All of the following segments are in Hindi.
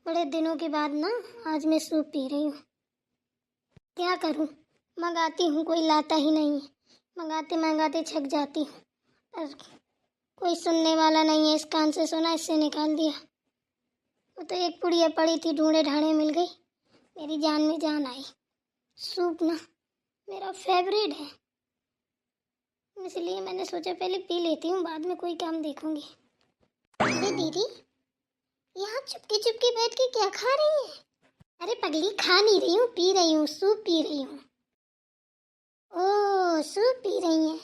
बड़े दिनों के बाद ना आज मैं सूप पी रही हूँ। क्या करूँ, मंगाती हूँ कोई लाता ही नहीं है, मंगाते मंगाते थक जाती हूँ, पर कोई सुनने वाला नहीं है। इस कान से सुना, इससे निकाल दिया। वो तो एक पुड़िया पड़ी थी, ढूंढे ढांढे मिल गई, मेरी जान में जान आई। सूप ना मेरा फेवरेट है, इसलिए मैंने सोचा पहले पी लेती हूँ, बाद में कोई काम देखूंगी। अरे दीदी, यहाँ चुपके चुपके बैठ के क्या खा रही है? अरे पगली, खा नहीं रही हूँ, पी रही हूँ, सूप पी रही हूँ। ओह, सूप पी रही हैं?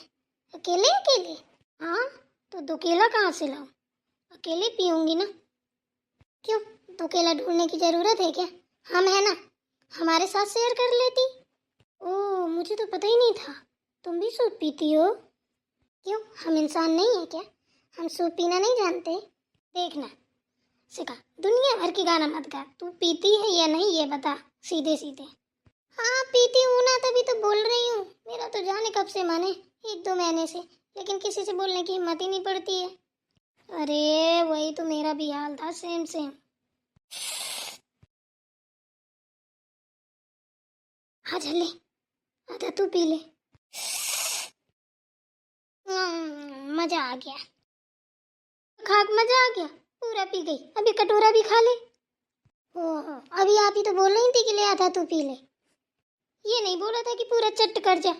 अकेले अकेले? हाँ, तो दो केला कहाँ से लाऊं? अकेले पीऊंगी ना। क्यों, दो केला ढूंढने की जरूरत है क्या? हम है ना, हमारे साथ शेयर कर लेती। ओह, मुझे तो पता ही नहीं था तुम भी सूप पीती हो। क्यों, हम इंसान नहीं है क्या? हम सूप पीना नहीं जानते? देखना सिखा, दुनिया भर की गाना मत गा। तू पीती है या नहीं ये बता, सीधे सीधे। हाँ पीती हूँ ना, तभी तो बोल रही हूँ। मेरा तो जाने कब से मन है, 1-2 महीने से, लेकिन किसी से बोलने की हिम्मत ही नहीं पड़ती है। अरे वही तो मेरा भी हाल था, सेम सेम। हाँ ले, आधा तू पी ले। मजा आ गया, खाक मजा आ गया, पूरा पी गई। अभी कटोरा भी खा ले। ओहो, अभी आप ही तो बोल रही थी कि ले आधा तू पी ले, ये नहीं बोला था कि पूरा चट कर जा।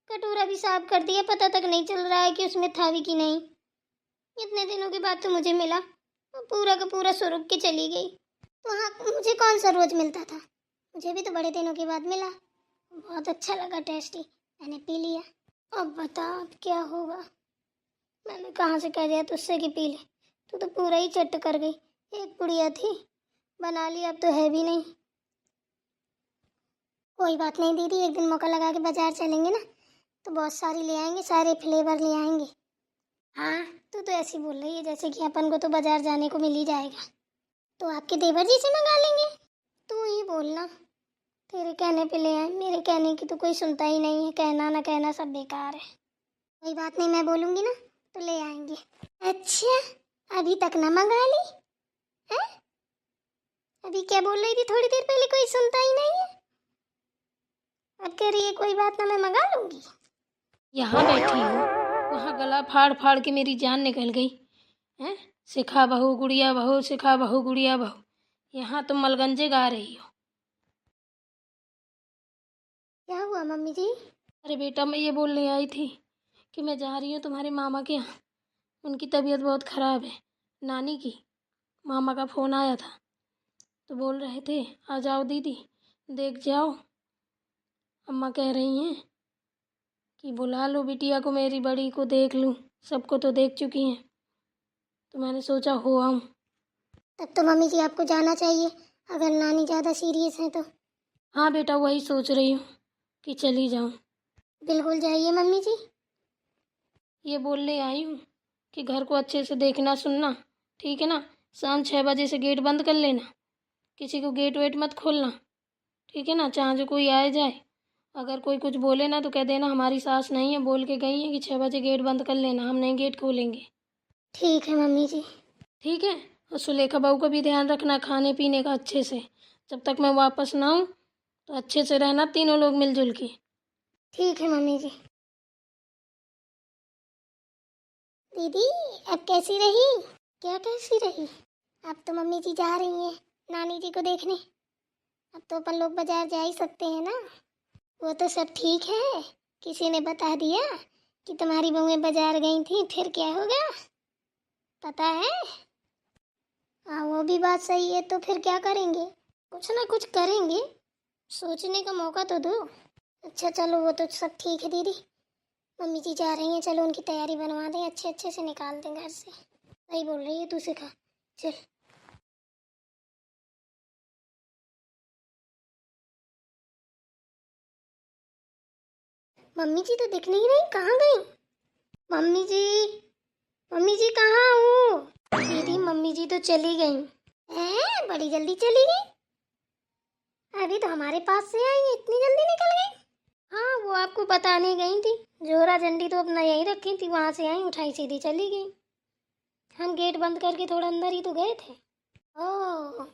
कटोरा भी साफ कर दिया, पता तक नहीं चल रहा है कि उसमें था भी कि नहीं। इतने दिनों के बाद तो मुझे मिला, और पूरा का पूरा सुरुक के चली गई। तो हाँ, मुझे कौन सा रोज मिलता था, मुझे भी तो बड़े दिनों के बाद मिला। बहुत अच्छा लगा, टेस्टी, मैंने पी लिया। अब बता अब क्या होगा। मैंने कहाँ से कह दिया तुझसे कि पी ले, तू तो पूरा ही चट कर गई। एक पुड़िया थी, बना ली, अब तो है भी नहीं। कोई बात नहीं दीदी, एक दिन मौका लगा के बाजार चलेंगे ना, तो बहुत सारी ले आएंगे, सारे फ्लेवर ले आएंगे। हाँ, तू तो ऐसी बोल रही है जैसे कि अपन को तो बाजार जाने को मिल ही जाएगा। तो आपके देवर जी से मंगा लेंगे। तू ही बोलना, तेरे कहने पे ले आए, मेरे कहने की तो कोई सुनता ही नहीं है। कहना ना कहना सब बेकार है। कोई बात नहीं, मैं बोलूँगी ना तो ले आएंगे। अच्छा, अभी तक ना मंगा ली है? अभी क्या बोल रही थी थोड़ी देर पहले, कोई सुनता ही नहीं है। अब कह रही है कोई बात ना, मैं मंगा लूँगी। यहाँ बैठी हो, वहाँ गला फाड़ फाड़ के मेरी जान निकल गई हैं। सिखा बहू गुड़िया बहू, सिखा बहू गुड़िया बहू, यहाँ तुम मलगंजे गा रही हो। क्या हुआ मम्मी जी? अरे बेटा, मैं ये बोलने आई थी कि मैं जा रही हूँ तुम्हारे मामा के यहाँ। उनकी तबीयत बहुत ख़राब है, नानी की। मामा का फ़ोन आया था तो बोल रहे थे आ जाओ दीदी, देख जाओ। अम्मा कह रही हैं कि बुला लो बिटिया को, मेरी बड़ी को देख लूँ, सबको तो देख चुकी हैं, तो मैंने सोचा हो आऊँ। तब तो मम्मी जी आपको जाना चाहिए, अगर नानी ज़्यादा सीरियस है तो। हाँ बेटा, वही सोच रही हूँ कि चली जाऊँ। बिल्कुल जाइए मम्मी जी। ये बोलने आई हूँ कि घर को अच्छे से देखना सुनना, ठीक है ना। शाम 6 बजे से गेट बंद कर लेना, किसी को गेट वेट मत खोलना, ठीक है ना। चाहे जो कोई आए जाए, अगर कोई कुछ बोले ना तो कह देना हमारी सास नहीं है, बोल के गई है कि 6 बजे गेट बंद कर लेना, हम नहीं गेट खोलेंगे। ठीक है मम्मी जी। ठीक है। और सुलेखा बहू का भी ध्यान रखना, खाने पीने का अच्छे से। जब तक मैं वापस ना आऊँ तो अच्छे से रहना, तीनों लोग मिलजुल के। ठीक है मम्मी जी। दीदी, अब कैसी रही? क्या कैसी रही? अब तो मम्मी जी जा रही हैं नानी जी को देखने, अब तो अपन लोग बाजार जा ही सकते हैं ना। वो तो सब ठीक है, किसी ने बता दिया कि तुम्हारी बहुएं बाजार गई थी, फिर क्या हो गया पता है? हाँ वो भी बात सही है, तो फिर क्या करेंगे? कुछ ना कुछ करेंगे, सोचने का मौका तो दो। अच्छा चलो, वो तो सब ठीक है दीदी, मम्मी जी जा रही हैं, चलो उनकी तैयारी बनवा दें, अच्छे अच्छे से निकाल दें घर से। सही बोल रही है तू, सिखा चल। मम्मी जी तो दिख नहीं रही, कहाँ गई? मम्मी जी, मम्मी जी कहाँ हो? दीदी मम्मी जी तो चली गई। हैं, बड़ी जल्दी चली गई? अभी तो हमारे पास से आई, इतनी जल्दी निकल गई? हाँ, वो आपको बताने गई थी, जोरा झंडी तो अपना यही रखी थी, वहाँ से आई, उठाई सीधी चली गई। हम गेट बंद करके थोड़ा अंदर ही तो गए थे। ओह,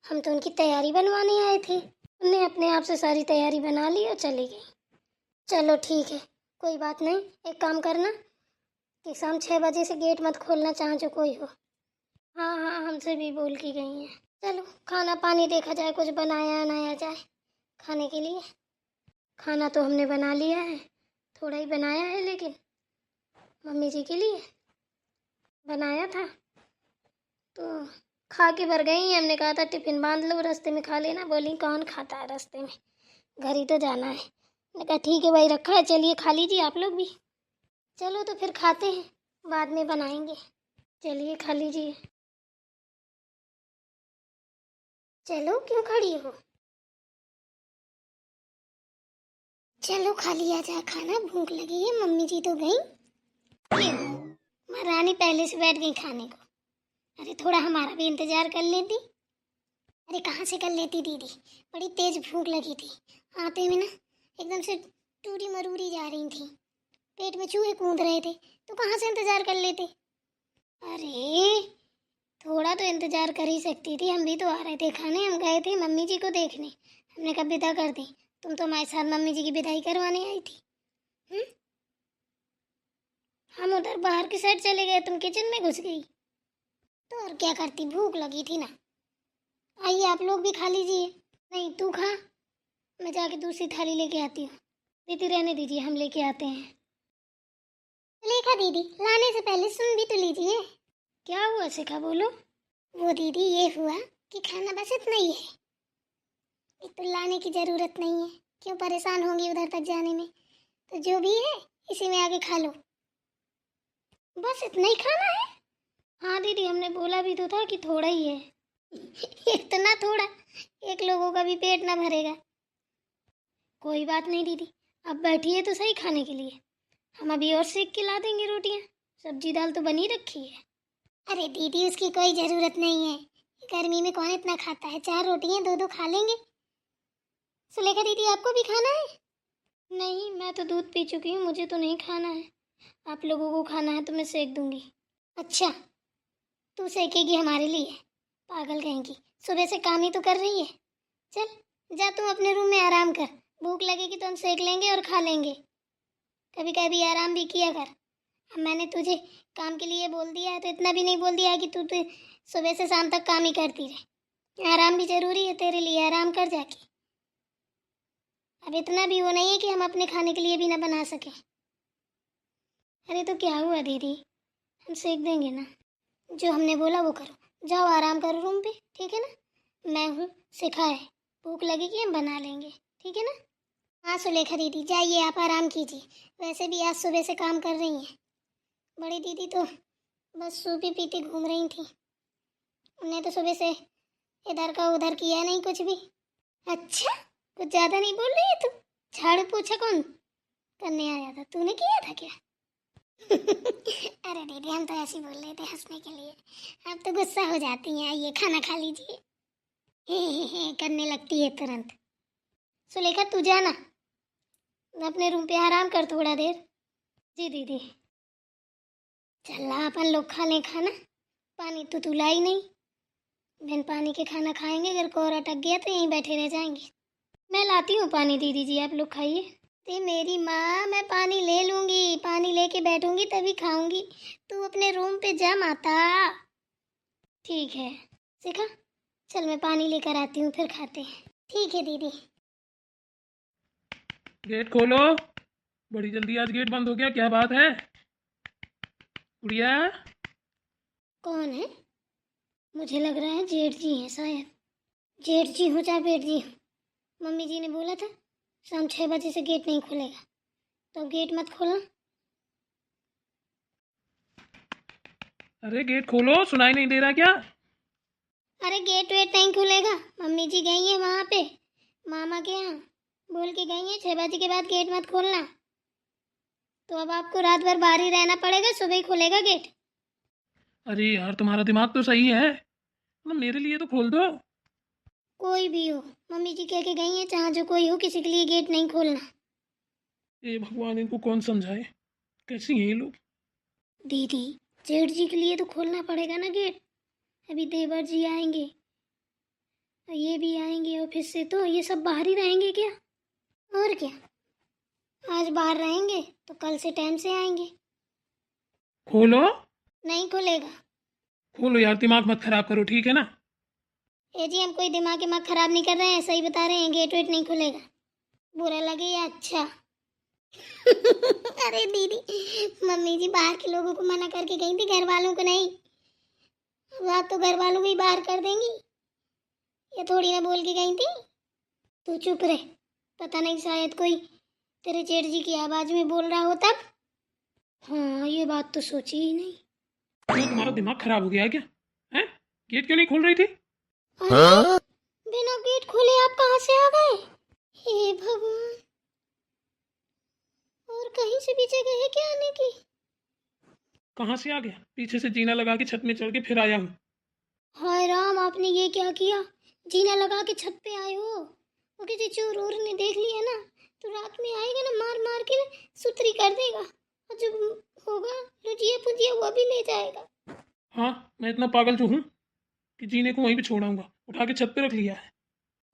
हम तो उनकी तैयारी बनवाने आए थे। उन्होंने अपने आप से सारी तैयारी बना ली और चली गई। चलो ठीक है, कोई बात नहीं। एक काम करना कि शाम 6 बजे से गेट मत खोलना, चाहे जो कोई हो। हाँ हाँ, हमसे भी बोल के गई हैं। चलो खाना पानी देखा जाए, कुछ बनाया बनाया जाए खाने के लिए। खाना तो हमने बना लिया है, थोड़ा ही बनाया है, लेकिन मम्मी जी के लिए बनाया था तो खा के भर गई। हमने कहा था टिफिन बांध लो, रास्ते में खा लेना। बोली कौन खाता है रास्ते में, घर ही तो जाना है। मैंने कहा ठीक है भाई, रखा है, चलिए खा लीजिए आप लोग भी। चलो तो फिर खाते हैं, बाद में बनाएंगे। चलिए खा लीजिए। चलो क्यों खड़ी हो, चलो खा लिया जाए खाना, भूख लगी है। मम्मी जी तो गई, क्यों महारानी पहले से बैठ गई खाने को। अरे थोड़ा हमारा भी इंतजार कर लेती। अरे कहाँ से कर लेती दीदी, बड़ी तेज भूख लगी थी। आते हुए ना एकदम से टूरी मरूरी जा रही थी, पेट में चूहे कूद रहे थे, तो कहाँ से इंतजार कर लेते। अरे थोड़ा तो इंतजार कर ही सकती थी, हम भी तो आ रहे थे खाने। हम गए थे मम्मी जी को देखने, हमने कब विदा कर दी। तुम तो हमारे साथ मम्मी जी की विदाई करवाने आई थी। हम उधर बाहर की साइड चले गए, तुम किचन में घुस गई। तो और क्या करती, भूख लगी थी ना। आइए आप लोग भी खा लीजिए। नहीं तू खा, मैं जाके दूसरी थाली लेके आती हूँ। दीदी रहने दीजिए, हम लेके आते हैं। लेखा दीदी, लाने से पहले सुन भी तो लीजिए। क्या हुआ शिखा, बोलो। वो दीदी ये हुआ कि खाना बस इतना ही है, एक तो लाने की जरूरत नहीं है, क्यों परेशान होंगी उधर तक जाने में। तो जो भी है इसी में आगे खा लो, बस इतना ही खाना है। हाँ दीदी, हमने बोला भी तो था कि थोड़ा ही है। इतना थोड़ा, एक लोगों का भी पेट ना भरेगा। कोई बात नहीं दीदी, अब बैठिए तो सही खाने के लिए, हम अभी और सेक के ला देंगे रोटियां। सब्जी दाल तो बनी रखी है। अरे दीदी उसकी कोई ज़रूरत नहीं है, गर्मी में कौन इतना खाता है, 4 रोटियां 2-2 खा लेंगे। सुलेखा दीदी आपको भी खाना है? नहीं, मैं तो दूध पी चुकी हूँ, मुझे तो नहीं खाना है। आप लोगों को खाना है तो मैं सेक दूंगी। अच्छा, तू सेकेगी हमारे लिए, पागल कहेंगी, सुबह से काम ही तो कर रही है। चल जा तू अपने रूम में आराम कर, भूख लगेगी तो हम सेक लेंगे और खा लेंगे। कभी कभी आराम भी किया कर। अब मैंने तुझे काम के लिए बोल दिया है तो इतना भी नहीं बोल दिया है कि तू तो सुबह से शाम तक काम ही करती रहे। आराम भी जरूरी है तेरे लिए, आराम कर जाके। अब इतना भी वो नहीं है कि हम अपने खाने के लिए भी ना बना सकें। अरे तो क्या हुआ दीदी, हम सेक देंगे ना। जो हमने बोला वो करो, जाओ आराम करो रूम पे, ठीक है ना। मैं हूँ, सिखा है, भूख लगेगी हम बना लेंगे, ठीक है ना। हाँ सुलेखा दीदी जाइए, आप आराम कीजिए। वैसे भी आज सुबह से काम कर रही हैं। बड़ी दीदी तो बस सूपी पीते घूम रही थी, उन्हें तो सुबह से इधर का उधर किया नहीं कुछ भी। अच्छा, कुछ ज़्यादा नहीं बोल रही है तू। झाड़ू पोछा कौन करने आया था, तूने किया था क्या? अरे दीदी हम तो ऐसे ही बोल रहे थे हंसने के लिए, आप तो गुस्सा हो जाती हैं। आइए खाना खा लीजिए। हे करने लगती है तुरंत। सुलेखा तू जाना अपने रूम पे, आराम कर थोड़ा देर। जी दीदी। चल अपन लोग खा लें खाना, पानी तो तू लाई नहीं। बिन पानी के खाना खाएंगे, अगर कोर अटक गया तो यहीं बैठे रह जाएंगे। मैं लाती हूँ पानी दीदी जी, आप लोग खाइए। ते मेरी माँ, मैं पानी ले लूँगी, पानी लेके बैठूंगी तभी खाऊंगी। तू अपने रूम पे जा माता। ठीक है शिखा, चल मैं पानी लेकर आती हूँ, फिर खाते हैं। ठीक है दीदी। गेट खोलो, बड़ी जल्दी आज गेट बंद हो गया, क्या बात है? गुड़िया, कौन है? मुझे लग रहा है जेठ जी हैं शायद। जेठ जी हो चाहे बेट जी हो, मम्मी जी ने बोला था शाम 6 बजे से गेट नहीं खुलेगा, तो गेट मत खोलना। अरे गेट खोलो, सुनाई नहीं दे रहा क्या? अरे गेट वेट नहीं खुलेगा, मम्मी जी गई हैं वहाँ पे मामा के यहाँ, बोल के गई हैं 6 बजे के बाद गेट मत खोलना। तो अब आपको रात भर बाहर ही रहना पड़ेगा, सुबह ही खुलेगा गेट। अरे यार तुम्हारा दिमाग तो सही है ना, मेरे लिए तो खोल दो। कोई भी हो, मम्मी जी कह के गई हैं चाहे जो कोई हो, किसी के लिए गेट नहीं खोलना। ए भगवान, इनको कौन समझाए, कैसी हैं ये लोग। दीदी जेठ जी के लिए तो खोलना पड़ेगा ना गेट, अभी देवर जी आएंगे, और ये भी आएंगे ऑफिस से तो ये सब बाहर ही रहेंगे क्या? और क्या, आज बाहर रहेंगे तो कल से टाइम से आएंगे। खोलो नहीं खुलेगा। खोलो यार, दिमाग मत खराब करो, ठीक है ना? ए जी, हम कोई दिमाग खराब नहीं कर रहे हैं, सही बता रहे हैं, गेट वेट नहीं खुलेगा। बुरा लगे या अच्छा? अरे दीदी, मम्मी जी बाहर के लोगों को मना करके गई थी, घर वालों को नहीं। अब आप तो घर वालों को ही बाहर कर देंगी, ये थोड़ी ना बोल के गई थी। तू चुप रहे, पता नहीं शायद कोई तेरे जेठ जी की आवाज में बोल रहा हो तब। हाँ, ये बात तो सोची ही नहीं। क्यों, तुम्हारा दिमाग खराब हो गया है क्या? हैं? गेट क्यों नहीं खोल रही थी? अरे, बिना गेट खोले आप कहाँ से आ गए? हे भगवान, और कहीं से भी जगह है क्या आने की? कहाँ से आ गया? पीछे से जीना लगा के छत में चढ़ के फिर आया हूँ। हाय राम, आपने ये क्या किया? जीना लगा के छत पे आए हो? वो किसी चोर ओर ने देख लिया ना तो रात में आएगा ना, मार मार के सुतरी कर देगा, और जब होगा लुजिया पुजिया वो भी ले जाएगा। हाँ, मैं इतना पागल जो हूँ कि जीने को वहीं पे छोड़ाऊंगा, उठा के छत पे रख लिया है।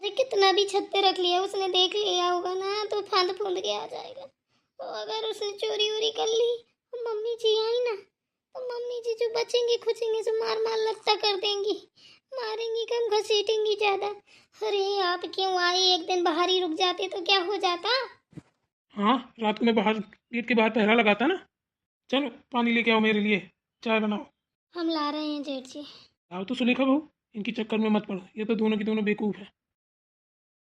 अरे कितना भी छत पे रख लिया, उसने देख लिया होगा ना तो फांद फूंद के आ जाएगा। तो अगर उसने चोरी वोरी कर ली और मम्मी जी आई ना तो मम्मी जी जो बचेंगे खुचेंगे तो मार मार लत्ता कर देंगी, मारेंगी कम, घसीटेंगी ज्यादा। अरे आप क्यों आए, एक दिन बाहर ही रुक जाते तो क्या हो जाता? हाँ, रात को मैं बाहर गेट के बाहर पहरा लगाता ना। चलो पानी लेके आओ मेरे लिए, चाय बनाओ। हम ला रहे हैं जेठ जी। आओ तो सुलेखा बहू, इनकी चक्कर में मत पड़ो, ये तो दोनों की दोनों बेवकूफ़ है।